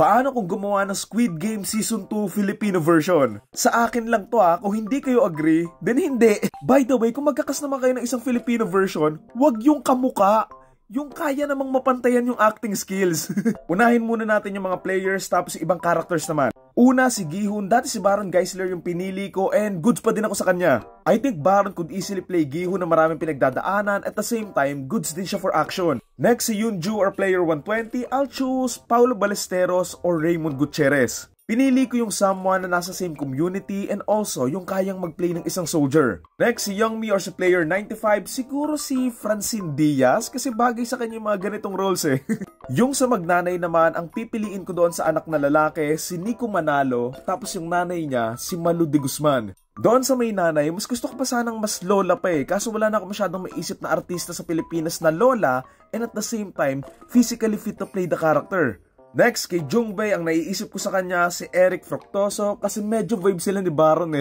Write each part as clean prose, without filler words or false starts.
Paano kung gumawa ng Squid Game Season 2 Filipino version? Sa akin lang to kung hindi kayo agree, then hindi. By the way, kung magkakas naman kayo ng isang Filipino version, wag yung kamuka. Yung kaya namang mapantayan yung acting skills. Unahin muna natin yung mga players tapos ibang characters naman. Una, si Gihun. Dati si Baron Geisler yung pinili ko and goods pa din ako sa kanya. I think Baron could easily play Gihun na maraming pinagdadaanan at the same time, goods din siya for action. Next, si Yunju or player 120, I'll choose Paulo Ballesteros or Raymond Gutierrez. Pinili ko yung someone na nasa same community and also yung kayang mag-play ng isang soldier. Next, si Youngmi or si player 95, siguro si Francine Diaz kasi bagay sa kanya yung mga ganitong roles Yung sa magnanay naman, ang pipiliin ko doon sa anak na lalaki, si Nico Manalo, tapos yung nanay niya, si Malu de Guzman. Doon sa may nanay, mas gusto ko pa sanang mas lola pa kaso wala na ako masyadong maisip na artista sa Pilipinas na lola and at the same time, physically fit to play the character. Next, kay Jungbei, ang naiisip ko sa kanya si Eric Fructoso kasi medyo vibe sila ni Baron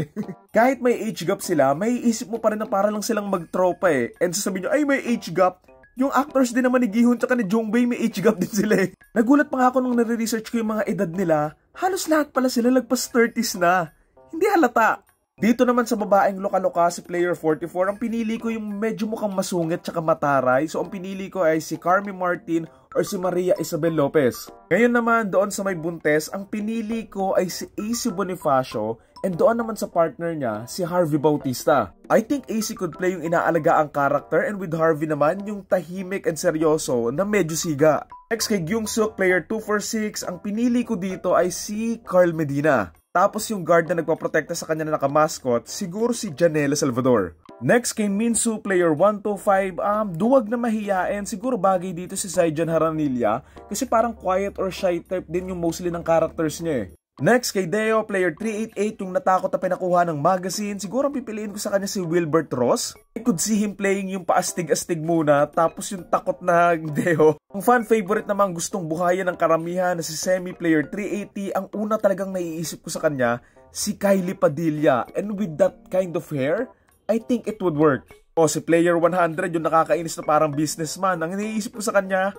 Kahit may age gap sila, may isip mo pa rin na para lang silang magtropa And sasabihin nyo, ay may age gap. Yung actors din naman ni Gihun tsaka ni Jungbei may age gap din sila Nagulat pa nga ako nung nare-research ko yung mga edad nila. Halos lahat pala sila lagpas 30s na. Hindi halata. Dito naman sa babaeng loka-loka si player 44, ang pinili ko yung medyo mukhang masungit tsaka mataray. So ang pinili ko ay si Carmi Martin or si Maria Isabel Lopez. Ngayon naman doon sa may buntes, ang pinili ko ay si AC Bonifacio and doon naman sa partner niya si Harvey Bautista. I think AC could play yung inaalaga ang character and with Harvey naman yung tahimik and seryoso na medyo siga. Next kay Gyungsuk, player 246, ang pinili ko dito ay si Carl Medina. Tapos yung guard na nagpaprotekta sa kanya na nakamascot, siguro si Janela Salvador. Next kay Minsu, player 125, duwag na mahiyain, siguro bagay dito si Saijan Haranilla kasi parang quiet or shy type din yung mostly ng characters niya Next kay Deo, player 388, yung natakot na pinakuha ng magazine, siguro pipiliin ko sa kanya si Wilbert Ross. I could see him playing yung paastig-astig muna, tapos yung takot na Deo. Ang fan favorite naman gustong buhayan ng karamihan na si Semi, player 380, ang una talagang naiisip ko sa kanya, si Kylie Padilla. And with that kind of hair, I think it would work. O si player 100, yung nakakainis na parang businessman, ang naiisip ko sa kanya,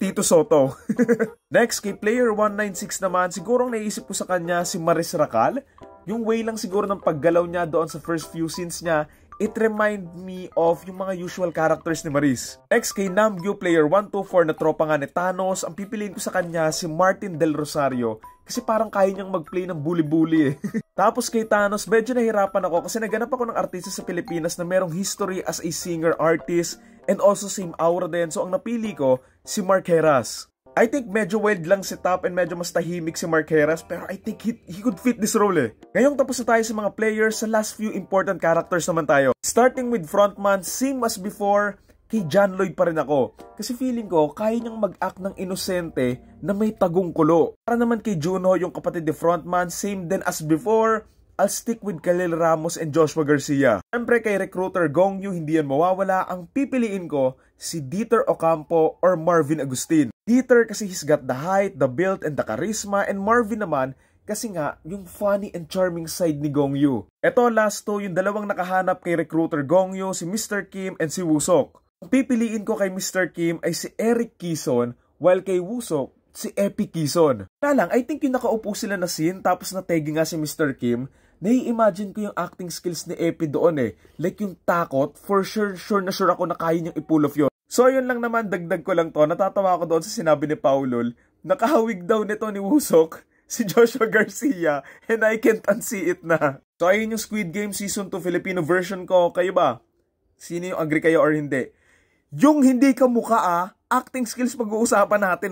Tito Soto. Next, kay player 196 naman, siguro ang naisip ko sa kanya si Maris Racal. Yung way lang siguro ng paggalaw niya doon sa first few scenes niya, it remind me of yung mga usual characters ni Maris. Next, kay Namgyu, player 124 na tropa nga ni Thanos, ang pipiliin ko sa kanya si Martin Del Rosario kasi parang kaya niyang mag-play ng bully-bully Tapos kay Thanos, medyo nahirapan ako kasi naganap ako ng artista sa Pilipinas na merong history as a singer-artist and also same aura din. So ang napili ko, si Mark Heras. I think medyo wild lang si Top and medyo mas tahimik si Mark Heras pero I think he could fit this role Ngayong tapos na tayo sa mga players, sa last few important characters naman tayo. Starting with frontman, same as before, kay John Lloyd pa rin ako. Kasi feeling ko, kaya niyang mag-act ng inosente na may tagong kulo. Para naman kay Junho, yung kapatid ni frontman, same din as before, I'll stick with Khalil Ramos and Joshua Garcia. Siyempre kay recruiter Gong Yu, hindi yan mawawala. Ang pipiliin ko, si Dieter Ocampo or Marvin Agustin. Dieter kasi he's got the height, the build, and the charisma. And Marvin naman, kasi nga, yung funny and charming side ni Gong Yu. Eto last two, yung dalawang nakahanap kay recruiter Gong Yu, si Mr. Kim and si Wusok. Ang pipiliin ko kay Mr. Kim ay si Eric Kison, while kay Wusok, si Epi Kison. Na lang, I think yung nakaupo sila na scene, tapos nategi nga si Mr. Kim, nai-imagine ko yung acting skills ni Epi doon Like yung takot, for sure na sure ako na kaya niyang i-pull off yun. So ayun lang naman, dagdag ko lang to, natatawa ako doon sa sinabi ni Paulol, nakahawig daw nito ni Wusok, si Joshua Garcia, and I can't unsee it na. So ayun yung Squid Game Season 2 Filipino version ko, kayo ba? Sino yung agree kayo or hindi? Yung hindi ka mukha acting skills pag-uusapan natin